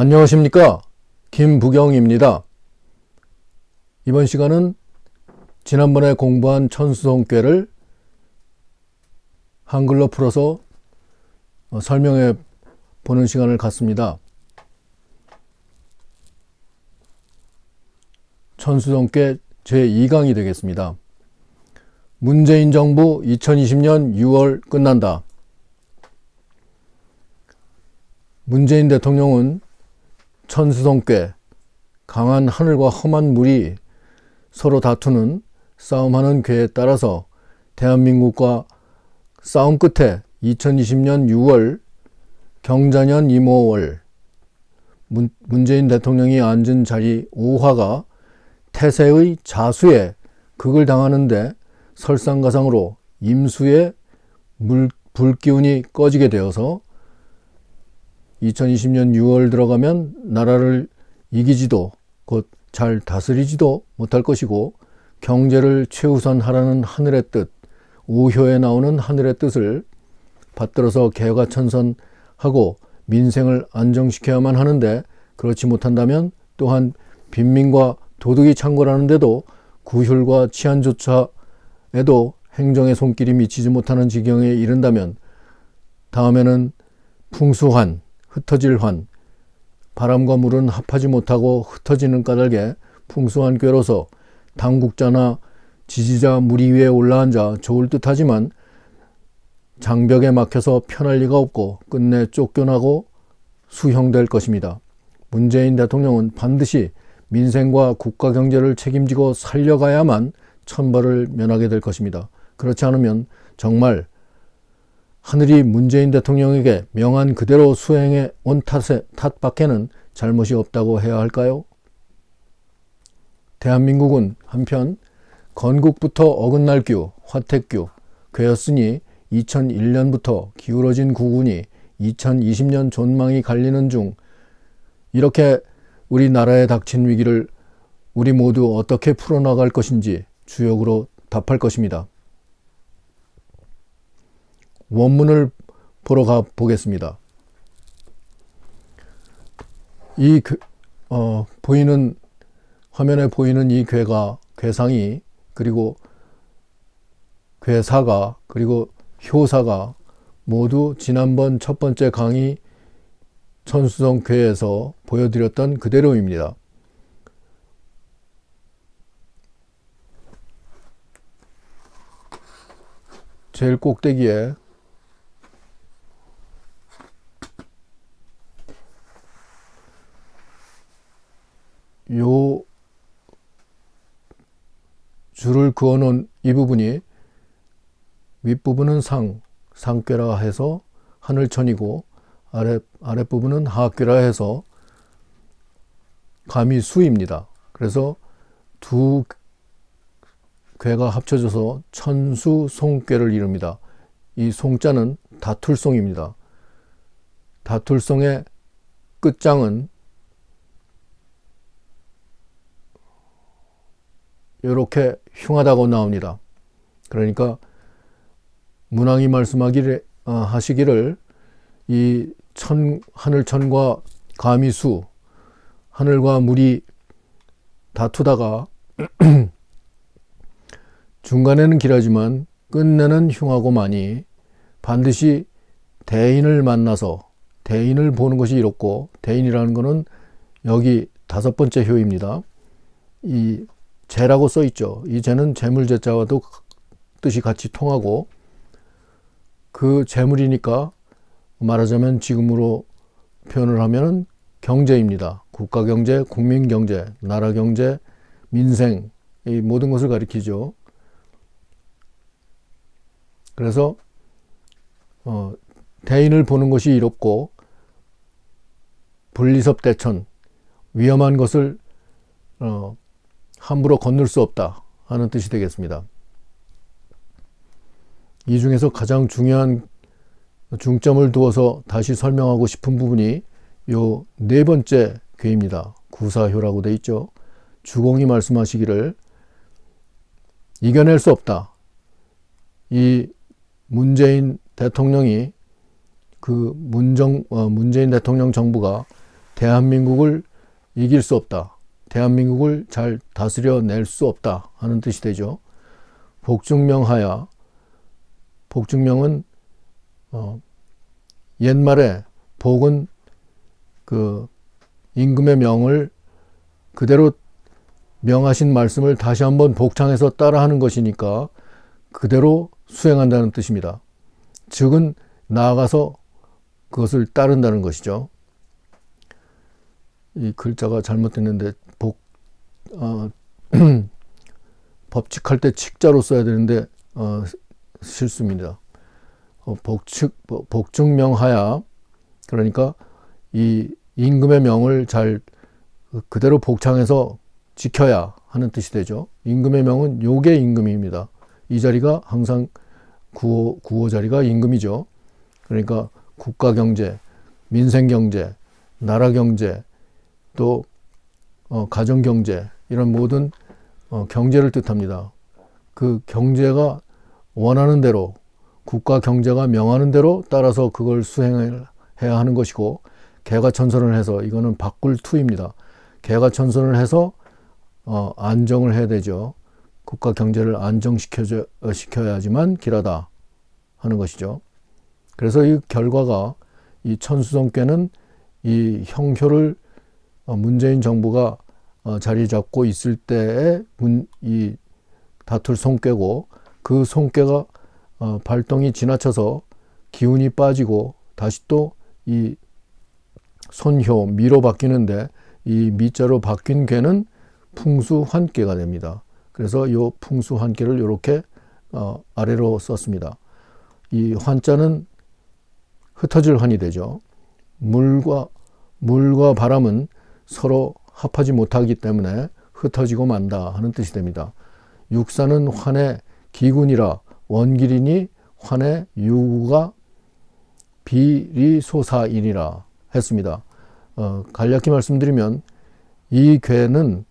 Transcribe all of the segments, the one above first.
안녕하십니까, 김부경입니다. 이번 시간은 지난번에 공부한 천수성괴를 한글로 풀어서 설명해 보는 시간을 갖습니다. 천수성괴 제2강이 되겠습니다. 문재인 정부 2020년 6월 끝난다. 문재인 대통령은 천수성괴, 강한 하늘과 험한 물이 서로 다투는 싸움하는 괴에 따라서 대한민국과 싸움 끝에 2020년 6월 경자년 임오월 문재인 대통령이 앉은 자리 5화가 태세의 자수에 극을 당하는데 설상가상으로 임수의 불기운이 꺼지게 되어서 2020년 6월 들어가면 나라를 이기지도 곧 잘 다스리지도 못할 것이고 경제를 최우선하라는 하늘의 뜻, 오효에 나오는 하늘의 뜻을 받들어서 개화천선하고 민생을 안정시켜야만 하는데, 그렇지 못한다면 또한 빈민과 도둑이 창궐하는데도 구휼과 치안조차에도 행정의 손길이 미치지 못하는 지경에 이른다면 다음에는 풍수환, 흩어질 환, 바람과 물은 합하지 못하고 흩어지는 까닭에 풍수한 꾀로서 당국자나 지지자 무리 위에 올라앉아 좋을 듯하지만 장벽에 막혀서 편할 리가 없고 끝내 쫓겨나고 수형될 것입니다. 문재인 대통령은 반드시 민생과 국가 경제를 책임지고 살려가야만 천벌을 면하게 될 것입니다. 그렇지 않으면 정말 하늘이 문재인 대통령에게 명한 그대로 수행해 온 탓밖에는 잘못이 없다고 해야 할까요? 대한민국은 한편 건국부터 어긋날 규, 화택규, 괴였으니 2001년부터 기울어진 국운이 2020년 존망이 갈리는 중 이렇게 우리나라에 닥친 위기를 우리 모두 어떻게 풀어나갈 것인지 주역으로 답할 것입니다. 원문을 보러 가 보겠습니다. 이 화면에 보이는 이 괴상이, 그리고 괴사가, 그리고 효사가 모두 지난번 첫 번째 강의 천수성괴에서 보여드렸던 그대로입니다. 제일 꼭대기에 요 줄을 그어놓은 이 부분이, 윗부분은 상괴라 해서 하늘천이고 아랫부분은 하괴라 해서 감이 수입니다. 그래서 두 괴가 합쳐져서 천수송괴를 이룹니다. 이 송자는 다툴송입니다. 다툴송의 끝장은 이렇게 흉하다고 나옵니다. 그러니까 문왕이 하시기를 이 하늘천과 감이수, 하늘과 물이 다투다가 중간에는 길하지만 끝내는 흉하고 많이 반드시 대인을 만나서 대인을 보는 것이 이롭고, 대인이라는 것은 여기 다섯 번째 효입니다. 이 재라고 써 있죠. 이 재는 재물재자와도 뜻이 같이 통하고, 그 재물이니까 말하자면 지금으로 표현을 하면 경제입니다. 국가 경제, 국민 경제, 나라 경제, 민생, 이 모든 것을 가리키죠. 그래서 대인을 보는 것이 이롭고 분리섭대천, 위험한 것을 함부로 건널 수 없다 하는 뜻이 되겠습니다. 이 중에서 가장 중요한 중점을 두어서 다시 설명하고 싶은 부분이 요 네 번째 괴입니다. 구사효라고 되어 있죠. 주공이 말씀하시기를 이겨낼 수 없다. 이 문재인 대통령이 문재인 대통령 정부가 대한민국을 이길 수 없다. 대한민국을 잘 다스려낼 수 없다 하는 뜻이 되죠. 복중명하야. 복중명은 옛말에 복은 그 임금의 명을 그대로 명하신 말씀을 다시 한번 복창해서 따라하는 것이니까 그대로 수행한다는 뜻입니다. 즉은 나아가서 그것을 따른다는 것이죠. 이 글자가 잘못됐는데 법칙할 때 칙자로 써야 되는데 실수입니다. 복중명하야. 그러니까 이 임금의 명을 잘 그대로 복창해서 지켜야 하는 뜻이 되죠. 임금의 명은 요게 임금입니다. 이 자리가 항상 구호 자리가 임금이죠. 그러니까 국가 경제, 민생 경제, 나라 경제, 또 가정 경제, 이런 모든 경제를 뜻합니다. 그 경제가 원하는 대로, 국가 경제가 명하는 대로 따라서 그걸 수행해야 하는 것이고, 개가천선을 해서, 이거는 바꿀투입니다. 개가천선을 해서 안정을 해야 되죠. 국가 경제를 안정시켜야지만 길하다 하는 것이죠. 그래서 이 결과가, 이 천수성께는 이 형효를 문재인 정부가 자리 잡고 있을 때에 이 다툴 손꾀고, 그 손꾀가 발동이 지나쳐서 기운이 빠지고 다시 또 이 손효, 미로 바뀌는데, 이 미자로 바뀐 꾀는 풍수환께가 됩니다. 그래서 이 풍수환께를 이렇게 아래로 썼습니다. 이 환자는 흩어질 환이 되죠. 물과 바람은 서로 합하지 못하기 때문에 흩어지고 만다 하는 뜻이 됩니다. 육사는 환의 기군이라 원길이니 환의 유구가 비리소사이니라 했습니다. 간략히 말씀드리면 이 궤는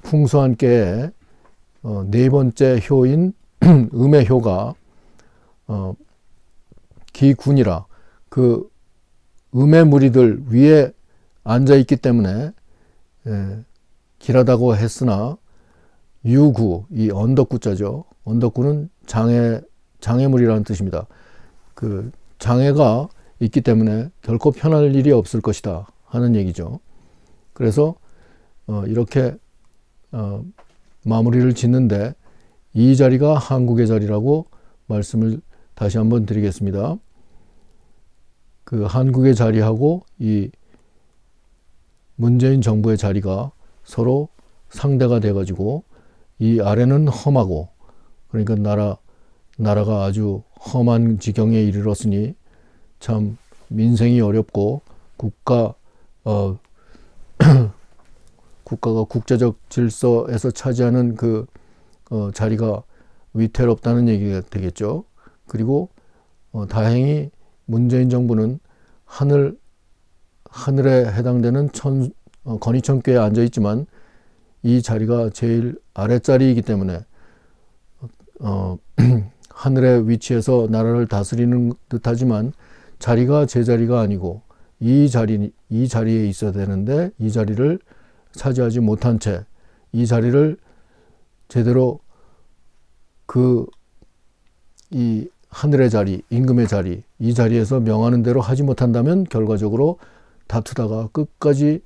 풍수환께의 네 번째 효인 음의 효가 기군이라, 그 음의 무리들 위에 앉아 있기 때문에 길하다고 했으나, 유구, 이 언덕구자죠. 언덕구는 장애물이라는 뜻입니다. 그 장애가 있기 때문에 결코 편할 일이 없을 것이다 하는 얘기죠. 그래서 이렇게 마무리를 짓는데, 이 자리가 한국의 자리라고 말씀을 다시 한번 드리겠습니다. 그 한국의 자리하고 이 문재인 정부의 자리가 서로 상대가 돼가지고, 이 아래는 험하고, 그러니까 나라가 아주 험한 지경에 이르렀으니 참 민생이 어렵고, 국가가 국제적 질서에서 차지하는 그 자리가 위태롭다는 얘기가 되겠죠. 그리고 다행히 문재인 정부는 하늘에 해당되는 건의천궤에 앉아 있지만, 이 자리가 제일 아랫자리이기 때문에 하늘의 위치에서 나라를 다스리는 듯하지만 자리가 제 자리가 아니고 이 자리에 있어야 되는데, 이 자리를 차지하지 못한 채 이 자리를 제대로 이 하늘의 자리, 임금의 자리, 이 자리에서 명하는 대로 하지 못한다면 결과적으로 다투다가 끝까지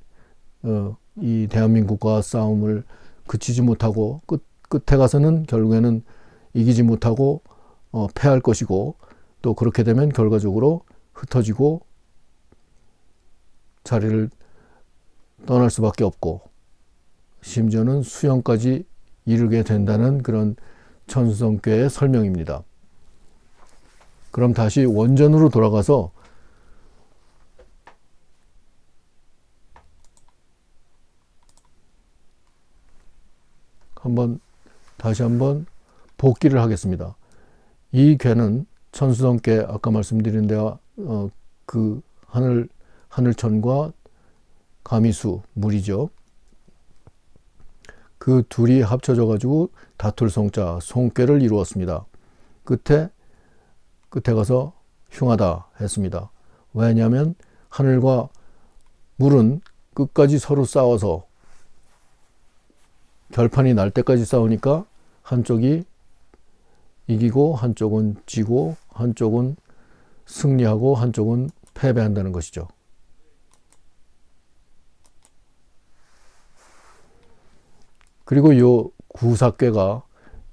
이 대한민국과 싸움을 그치지 못하고 끝에 가서는 결국에는 이기지 못하고 패할 것이고, 또 그렇게 되면 결과적으로 흩어지고 자리를 떠날 수밖에 없고, 심지어는 수형까지 이르게 된다는 그런 천수성궤의 설명입니다. 그럼 다시 원전으로 돌아가서 다시 한번 복기를 하겠습니다. 이 궤는 천수성궤, 아까 말씀드린 데와 그 하늘천과 가미수, 물이죠. 그 둘이 합쳐져 가지고 다툴 송자, 송꾀를 이루었습니다. 끝에 가서 흉하다 했습니다. 왜냐하면 하늘과 물은 끝까지 서로 싸워서 결판이 날 때까지 싸우니까 한쪽이 이기고 한쪽은 지고 한쪽은 승리하고 한쪽은 패배한다는 것이죠. 그리고 요 구사궤가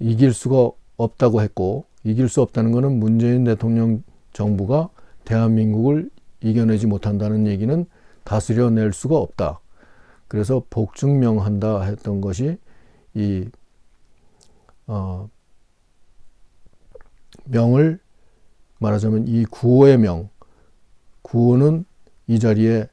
이길 수가 없다고 했고, 이길 수 없다는 것은 문재인 대통령 정부가 대한민국을 이겨내지 못한다는 얘기는 다스려낼 수가 없다. 그래서 복증명한다 했던 것이 이 명을 말하자면 이 구호의 명, 구호는 이 자리에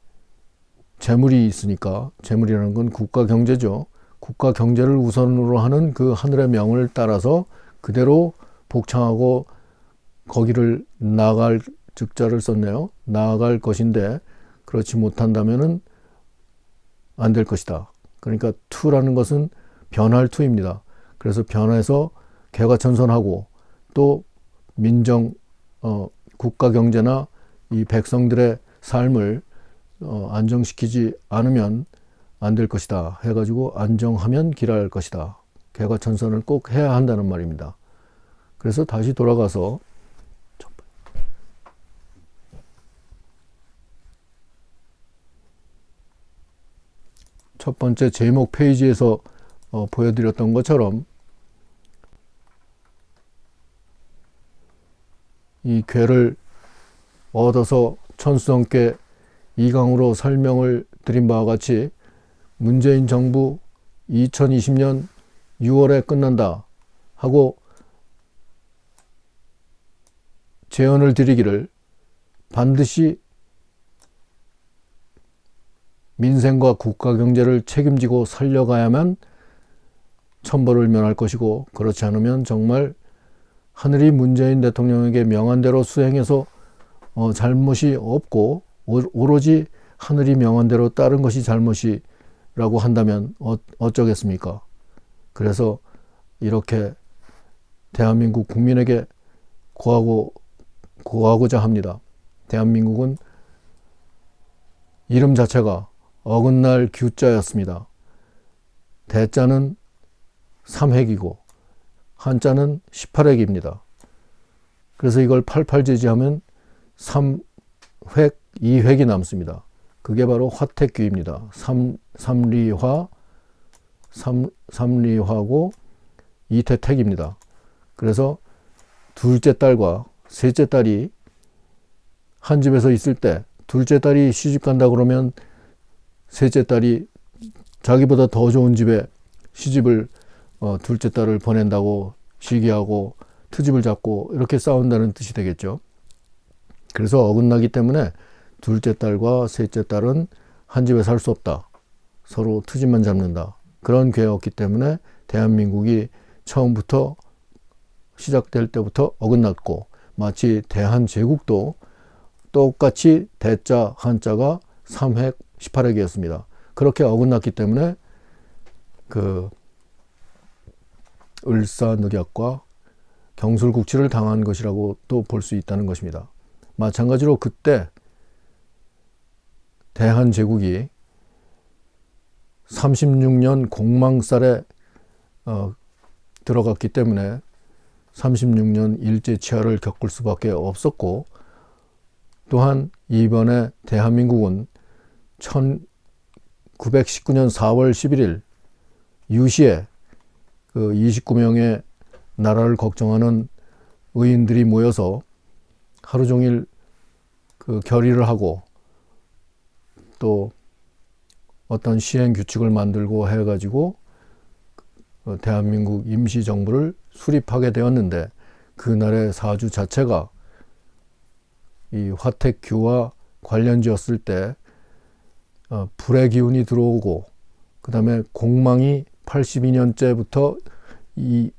재물이 있으니까, 재물이라는 건 국가 경제죠. 국가 경제를 우선으로 하는 그 하늘의 명을 따라서 그대로 복창하고 거기를 나아갈 즉자를 썼네요. 나아갈 것인데 그렇지 못한다면은 안 될 것이다. 그러니까 투라는 것은 변할 투입니다. 그래서 변해서 개과천선하고 또 민정 국가 경제나 이 백성들의 삶을 안정시키지 않으면 안 될 것이다 해가지고 안정하면 길할 것이다. 개과천선을 꼭 해야 한다는 말입니다. 그래서 다시 돌아가서 첫 번째 제목 페이지에서 보여드렸던 것처럼 이 궤를 얻어서 천수성께 이강으로 설명을 드린 바와 같이 문재인 정부 2020년 6월에 끝난다 하고 제언을 드리기를 반드시 민생과 국가 경제를 책임지고 살려가야만 천벌을 면할 것이고, 그렇지 않으면 정말 하늘이 문재인 대통령에게 명한 대로 수행해서 잘못이 없고 오로지 하늘이 명한 대로 따른 것이 잘못이라고 한다면 어쩌겠습니까? 그래서 이렇게 대한민국 국민에게 고하고자 합니다. 대한민국은 이름 자체가 어긋날 규자였습니다. 대자는 3획이고 한자는 18획입니다. 그래서 이걸 88제지하면 3획, 2획이 남습니다. 그게 바로 화택규입니다. 삼리화고 이태택입니다. 그래서 둘째 딸과 셋째 딸이 한 집에서 있을 때 둘째 딸이 시집 간다 그러면 셋째 딸이 자기보다 더 좋은 집에 시집을 둘째 딸을 보낸다고 시기하고 트집을 잡고 이렇게 싸운다는 뜻이 되겠죠. 그래서 어긋나기 때문에 둘째 딸과 셋째 딸은 한 집에 살 수 없다. 서로 트집만 잡는다. 그런 궤였기 때문에 대한민국이 처음부터 시작될 때부터 어긋났고, 마치 대한제국도 똑같이 대자 한자가 3획 18획이었습니다. 그렇게 어긋났기 때문에 그 을사늑약과 경술국치를 당한 것이라고 또 볼 수 있다는 것입니다. 마찬가지로 그때 대한제국이 36년 공망살에 들어갔기 때문에 36년 일제치하를 겪을 수밖에 없었고, 또한 이번에 대한민국은 1919년 4월 11일 유시에 그 29명의 나라를 걱정하는 의인들이 모여서 하루 종일 그 결의를 하고 또 어떤 시행 규칙을 만들고 해가지고 대한민국 임시정부를 수립하게 되었는데, 그날의 사주 자체가 이 화택규와 관련지었을 때 불의 기운이 들어오고, 그 다음에 공망이 82년째부터 이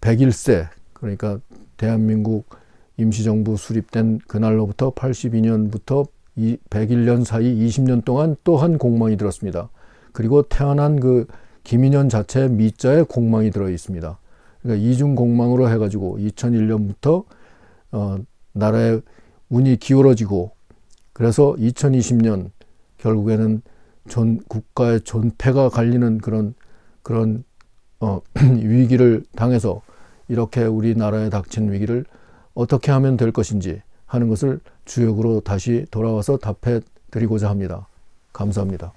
101세, 그러니까 대한민국 임시정부 수립된 그날로부터 82년부터 101년 사이 20년 동안 또 한 공망이 들었습니다. 그리고 태어난 그 김인현 자체의 미자에 공망이 들어 있습니다. 그러니까 이중 공망으로 해가지고 2001년부터 나라의 운이 기울어지고, 그래서 2020년 결국에는 국가의 존폐가 갈리는 그런 위기를 당해서 이렇게 우리나라에 닥친 위기를 어떻게 하면 될 것인지 하는 것을 주역으로 다시 돌아와서 답해 드리고자 합니다. 감사합니다.